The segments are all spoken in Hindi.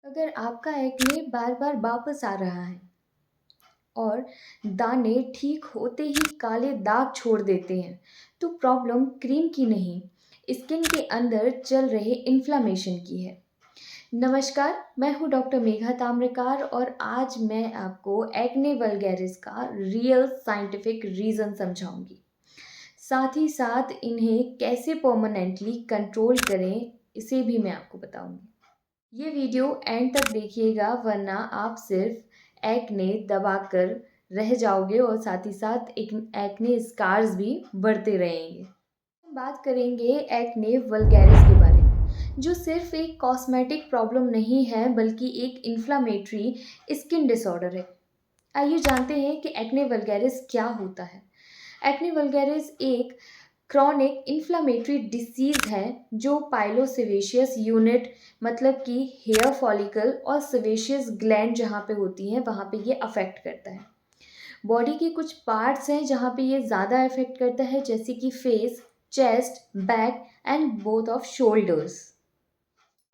अगर आपका एक्ने बार बार वापस आ रहा है और दाने ठीक होते ही काले दाग छोड़ देते हैं, तो प्रॉब्लम क्रीम की नहीं, स्किन के अंदर चल रहे इन्फ्लामेशन की है। नमस्कार, मैं हूं डॉक्टर मेघा ताम्रकार और आज मैं आपको एक्ने वल्गैरिस का रियल साइंटिफिक रीज़न समझाऊंगी। साथ ही साथ इन्हें कैसे परमानेंटली कंट्रोल करें, इसे भी मैं आपको बताऊंगी। ये वीडियो एंड तक देखिएगा, वरना आप सिर्फ एक्ने दबाकर रह जाओगे और साथ ही साथ एक एक्ने स्कार्स भी बढ़ते रहेंगे। हम बात करेंगे एक्ने वल्गैरिस के बारे में, जो सिर्फ एक कॉस्मेटिक प्रॉब्लम नहीं है बल्कि एक इन्फ्लामेटरी स्किन डिसऑर्डर है। आइए जानते हैं कि एक्ने वल्गैरिस क्या होता है। एक्ने वल्गैरिस एक क्रॉनिक इन्फ्लामेटरी डिसीज़ है जो पाइलोसेवेशियस यूनिट, मतलब कि हेयर फॉलिकल और सेवेशियस ग्लैंड जहाँ पे होती हैं वहाँ पे ये अफेक्ट करता है। बॉडी के कुछ पार्ट्स हैं जहाँ पे ये ज़्यादा अफेक्ट करता है, जैसे कि face, chest, back and both off shoulders.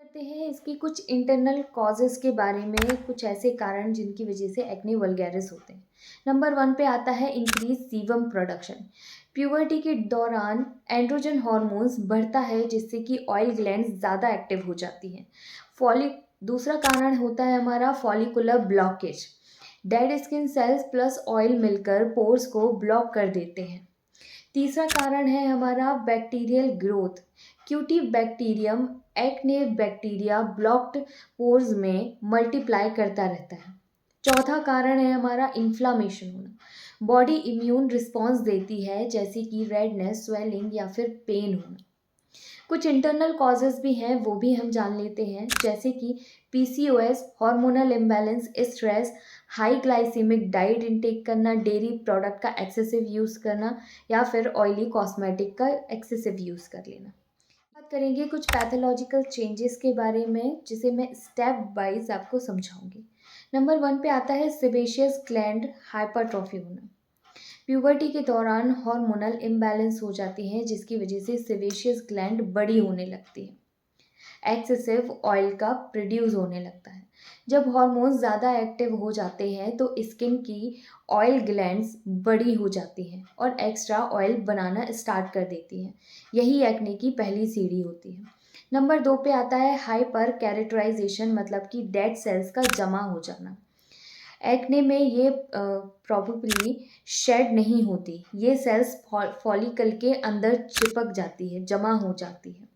करते हैं इसकी कुछ इंटरनल कॉजेज़ के बारे में, कुछ ऐसे कारण जिनकी वजह से एक्ने वल्गैरिस होते हैं। नंबर 1 पे आता है इंक्रीज सीबम प्रोडक्शन। प्यूबर्टी के दौरान एंड्रोजन हार्मोन्स बढ़ता है जिससे कि ऑयल ग्लैंड्स ज़्यादा एक्टिव हो जाती हैं। फॉलिक दूसरा कारण होता है हमारा follicular blockage. Dead skin cells plus oil मिलकर पोर्स को ब्लॉक कर देते हैं। तीसरा कारण है हमारा bacterial growth. Cutibacterium acne bacteria blocked pores में मल्टीप्लाई करता रहता है। चौथा कारण है हमारा इन्फ्लामेशन होना। बॉडी इम्यून रिस्पॉन्स देती है, जैसे कि रेडनेस, स्वेलिंग या फिर पेन होना। कुछ इंटरनल कॉजेज़ भी हैं, वो भी हम जान लेते हैं, जैसे कि PCOS, hormonal imbalance, stress, high glycemic diet intake करना, डेयरी प्रोडक्ट का एक्सेसिव यूज़ करना या फिर ऑयली कॉस्मेटिक का एक्सेसिव यूज़ कर लेना। बात करेंगे कुछ पैथोलॉजिकल चेंजेस के बारे में, जिसे मैं स्टेप वाइज आपको समझाऊंगी। नंबर 1 पे आता है सेबेशियस ग्लैंड हाइपरट्रॉफी होना। प्यूबर्टी के दौरान हार्मोनल इम्बैलेंस हो जाती हैं जिसकी वजह से सेबेशियस ग्लैंड बड़ी होने लगती है। एक्सेसिव ऑयल का प्रोड्यूस होने लगता है। जब हार्मोन्स ज़्यादा एक्टिव हो जाते हैं तो स्किन की ऑयल ग्लैंड्स बड़ी हो जाती हैं और एक्स्ट्रा ऑयल बनाना स्टार्ट कर देती हैं। यही एक्ने की पहली सीढ़ी होती है। नंबर 2 पे आता है हाइपर कैरेक्टराइजेशन, मतलब कि डेड सेल्स का जमा हो जाना। एक्ने में ये प्रॉबेबली शेड नहीं होती, ये सेल्स फॉलिकल के अंदर चिपक जाती है, जमा हो जाती है।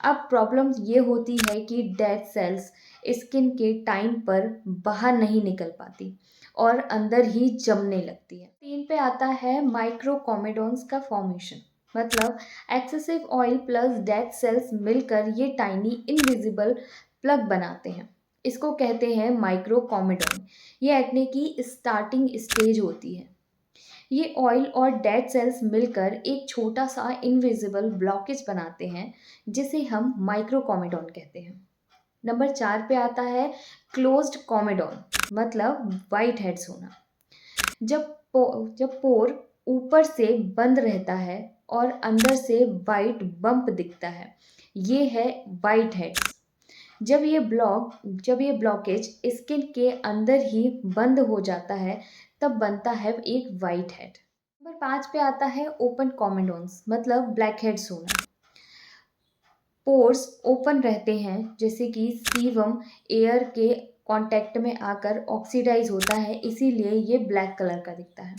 अब प्रॉब्लम ये होती है कि डेड सेल्स स्किन के टाइम पर बाहर नहीं निकल पाती और अंदर ही जमने लगती है। 3 पे आता है माइक्रोकॉमेडोन्स का फॉर्मेशन, मतलब excessive oil plus dead cells मिलकर ये टाइनी इनविजिबल प्लग बनाते हैं। इसको कहते हैं माइक्रोकॉमेडोन। ये एक्ने की स्टार्टिंग स्टेज होती है। ये ऑयल और डेड सेल्स मिलकर एक छोटा सा इनविजिबल ब्लॉकेज बनाते हैं, जिसे हम माइक्रोकॉमेडोन कहते हैं। नंबर 4 पे आता है क्लोज्ड कॉमेडोन, मतलब वाइट हेड्स होना। जब पोर ऊपर से बंद रहता है और अंदर से वाइट बम्प दिखता है, ये है वाइट हेड्स। जब ये ब्लॉकेज स्किन के अंदर ही बंद हो जाता है, तब बनता है एक वाइट हेड। नंबर 5 पे आता है ओपन कॉमेडोन्स, मतलब ब्लैक हेड्स होना। पोर्स ओपन रहते हैं, जैसे कि सीवम एयर के कांटेक्ट में आकर ऑक्सीडाइज होता है, इसीलिए ये ब्लैक कलर का दिखता है।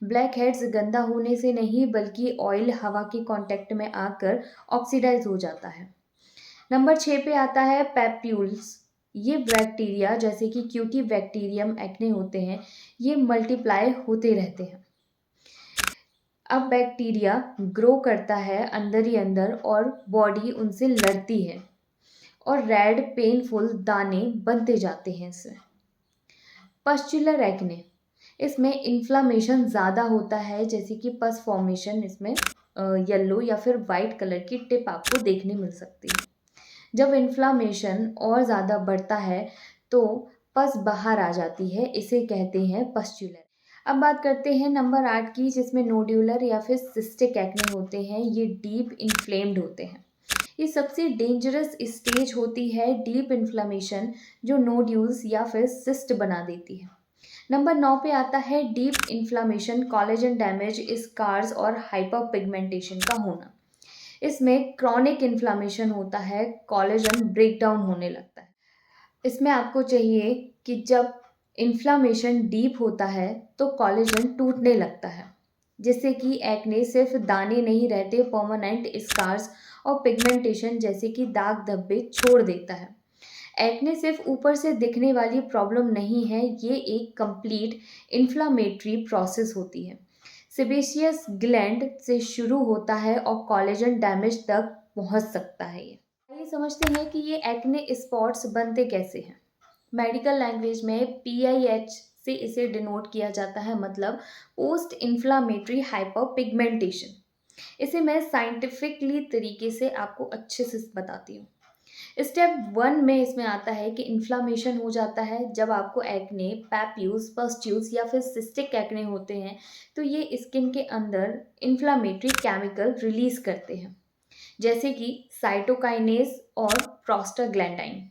ब्लैक हेड्स गंदा होने से नहीं, बल्कि ऑयल हवा के कांटेक्ट में आकर ऑक्सीडाइज हो जाता है। नंबर 6 पे आता है पैप्यूल्स। ये बैक्टीरिया, जैसे कि क्यूटी बैक्टीरियम एक्ने होते हैं, ये मल्टीप्लाई होते रहते हैं। अब बैक्टीरिया ग्रो करता है अंदर ही अंदर और बॉडी उनसे लड़ती है और रेड पेनफुल दाने बनते जाते हैं इससे। पस्चुलर एक्ने, इसमें इन्फ्लामेशन ज़्यादा होता है, जैसे कि पस फॉर्मेशन, इसमें येलो या फिर वाइट कलर की टिप आपको देखने मिल सकती है। जब इन्फ्लामेशन और ज़्यादा बढ़ता है तो पस बाहर आ जाती है, इसे कहते हैं पस्चुलर। अब बात करते हैं नंबर 8 की, जिसमें नोड्यूलर या फिर सिस्टिक एक्ने होते हैं। ये डीप इन्फ्लेम्ड होते हैं। ये सबसे डेंजरस स्टेज होती है डीप इन्फ्लेमेशन, जो नोड्यूल्स या फिर सिस्ट बना देती है। नंबर 9 पे आता है deep inflammation, collagen damage, scars और हाइपर पिगमेंटेशन का होना। इसमें क्रॉनिक इन्फ्लेमेशन होता है, कॉलेजन ब्रेकडाउन होने लगता है। इसमें आपको चाहिए कि जब इन्फ्लामेशन डीप होता है तो कॉलेजन टूटने लगता है, जिससे कि एक्ने सिर्फ दाने नहीं रहते, परमानेंट स्कार्स और पिगमेंटेशन जैसे कि दाग धब्बे छोड़ देता है। एक्ने सिर्फ ऊपर से दिखने वाली प्रॉब्लम नहीं है, ये एक कंप्लीट इन्फ्लामेटरी प्रोसेस होती है। सेबेशियस ग्लैंड से शुरू होता है और कॉलेजन डैमेज तक पहुंच सकता है। ये समझते हैं कि ये एक्ने स्पॉट्स बनते कैसे हैं। मेडिकल लैंग्वेज में PIH से इसे डिनोट किया जाता है, मतलब पोस्ट इन्फ्लामेटरी हाइपर पिगमेंटेशन। इसे मैं साइंटिफिकली तरीके से आपको अच्छे से बताती हूँ। स्टेप 1 में इसमें आता है कि इन्फ्लामेशन हो जाता है जब आपको एक्ने, पैप्यूज, पस्ट्यूल्स या फिर सिस्टिक एक्ने होते हैं, तो ये स्किन के अंदर इन्फ्लामेटरी केमिकल रिलीज करते हैं, जैसे कि साइटोकाइनेज और प्रोस्टाग्लैंडाइन।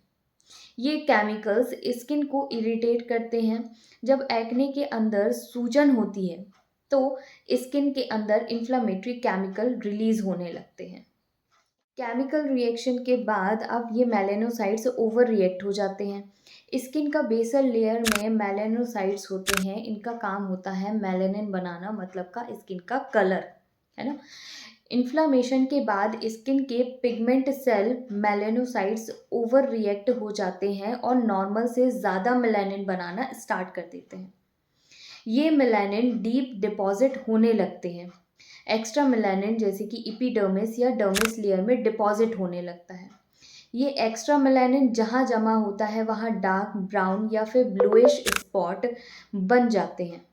ये केमिकल्स स्किन को इरिटेट करते हैं। जब एक्ने के अंदर सूजन होती है तो स्किन के अंदर इन्फ्लामेटरी केमिकल रिलीज होने लगते हैं। केमिकल रिएक्शन के बाद अब ये मेलानोसाइट्स ओवर रिएक्ट हो जाते हैं। स्किन का बेसल लेयर में मेलानोसाइट्स होते हैं, इनका काम होता है मेलानिन बनाना, मतलब का स्किन का कलर, है ना। इन्फ्लामेशन के बाद स्किन के pigment cell melanocytes overreact हो जाते हैं और नॉर्मल से ज़्यादा मेलानिन बनाना स्टार्ट कर देते हैं। ये मेलानिन डीप डिपॉजिट होने लगते हैं। एक्स्ट्रा मेलानिन जैसे कि इपिडर्मिस या डर्मिस लेयर में डिपॉजिट होने लगता है। ये एक्स्ट्रा मेलानिन जहाँ जमा होता है वहाँ डार्क ब्राउन या फिर ब्लूइश स्पॉट बन जाते हैं।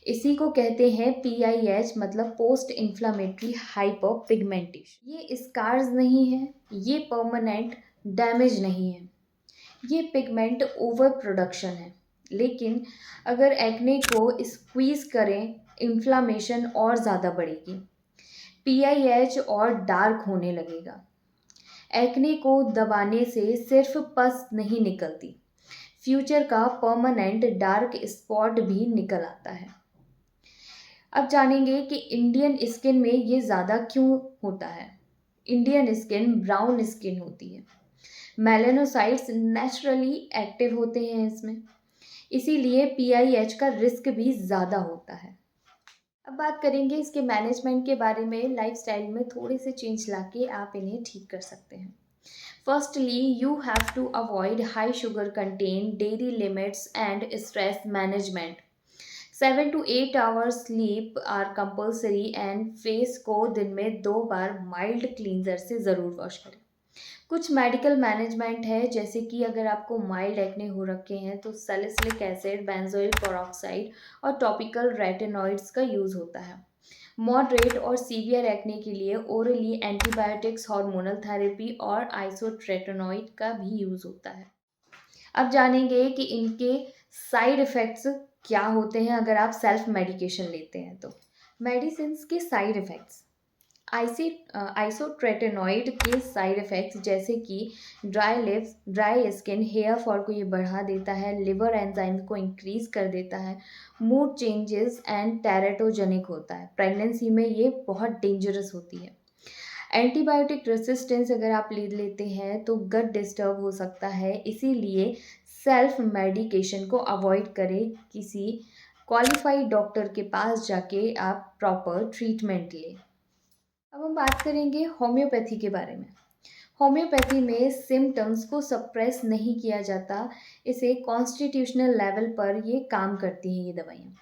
इसी को कहते हैं PIH, मतलब पोस्ट इन्फ्लामेटरी हाइपर पिगमेंटेशन। ये स्कार्स नहीं है, ये परमानेंट डैमेज नहीं है, ये पिगमेंट ओवर प्रोडक्शन है। लेकिन अगर एक्ने को स्क्वीज करें, इन्फ्लामेशन और ज़्यादा बढ़ेगी, PIH और डार्क होने लगेगा। एक्ने को दबाने से सिर्फ पस नहीं निकलती, फ्यूचर का परमानेंट डार्क स्पॉट भी निकल आता है। अब जानेंगे कि इंडियन स्किन में ये ज़्यादा क्यों होता है। इंडियन स्किन ब्राउन स्किन होती है, मेलानोसाइट्स नेचुरली एक्टिव होते हैं इसमें, इसीलिए PIH का रिस्क भी ज़्यादा होता है। अब बात करेंगे इसके मैनेजमेंट के बारे में। लाइफस्टाइल में थोड़े से चेंज लाके आप इन्हें ठीक कर सकते हैं। Firstly, you have to avoid high sugar content, dairy limits and stress management. 7 to 8 hours sleep are compulsory and face को दिन में 2 बार माइल्ड क्लींजर से ज़रूर वॉश करें। कुछ मेडिकल मैनेजमेंट है, जैसे कि अगर आपको माइल्ड एक्ने हो रखे हैं तो सैलिसिलिक एसिड, बेंजोइल पेरोक्साइड और टॉपिकल रेटिनॉइड्स का यूज़ होता है। मॉडरेट और सीवियर एक्ने के लिए ओरली एंटीबायोटिक्स, हार्मोनल थेरेपी और आइसोट्रेटिनॉइड का भी यूज़ होता है। अब जानेंगे कि इनके साइड इफ़ेक्ट्स क्या होते हैं अगर आप सेल्फ मेडिकेशन लेते हैं तो। मेडिसिन के साइड इफ़ेक्ट्स, आइसोट्रेटिनॉइड के साइड इफ़ेक्ट्स जैसे कि dry lips, dry skin, hair fall को ये बढ़ा देता है, लिवर एंजाइम को इंक्रीज कर देता है, मूड चेंजेस एंड टेरेटोजेनिक होता है। प्रेगनेंसी में ये बहुत डेंजरस होती है। एंटीबायोटिक रेसिस्टेंस अगर आप ले लेते हैं तो गट डिस्टर्ब हो सकता है, इसीलिए सेल्फ मेडिकेशन को अवॉइड करें। किसी क्वालिफाइड डॉक्टर के पास जाके आप प्रॉपर ट्रीटमेंट लें। अब हम बात करेंगे होम्योपैथी के बारे में। होम्योपैथी में सिम्टम्स को सप्रेस नहीं किया जाता, इसे कॉन्स्टिट्यूशनल लेवल पर ये काम करती हैं ये दवाइयाँ।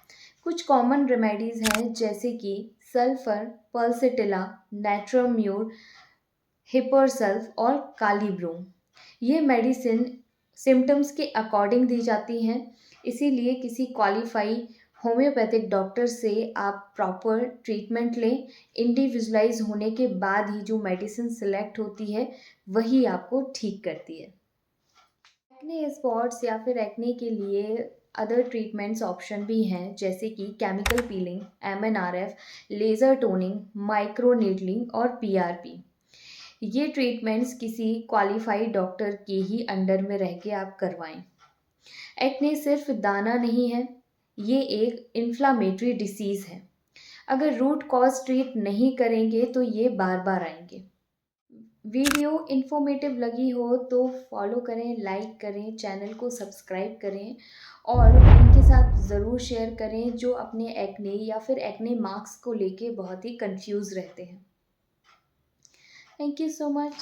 कुछ कॉमन रेमेडीज़ हैं जैसे कि सल्फर, पल्सिटिला, नेट्रोम्यूर, हिपरसल्फ और कालीब्रूम। ये मेडिसिन सिम्टम्स के अकॉर्डिंग दी जाती हैं, इसीलिए किसी क्वालिफाई होम्योपैथिक डॉक्टर से आप प्रॉपर ट्रीटमेंट लें। इंडिविजुअलाइज होने के बाद ही जो मेडिसिन सिलेक्ट होती है वही आपको ठीक करती है। एक्ने स्पॉट्स या फिर एक्ने के लिए अदर ट्रीटमेंट्स ऑप्शन भी हैं, जैसे कि chemical peeling, MNRF, laser toning, micro needling और PRP। ये ट्रीटमेंट्स किसी क्वालिफाइड डॉक्टर के ही अंडर में रह के आप करवाएं। एक्ने सिर्फ दाना नहीं है, ये एक इन्फ्लामेटरी डिसीज़ है। अगर रूट कॉज ट्रीट नहीं करेंगे तो ये बार बार आएंगे। वीडियो इन्फॉर्मेटिव लगी हो तो फॉलो करें, लाइक करें, चैनल को सब्सक्राइब करें और उनके साथ ज़रूर शेयर करें जो अपने एक्ने या फिर एक्ने मार्क्स को लेके बहुत ही कंफ्यूज रहते हैं। Thank you so much.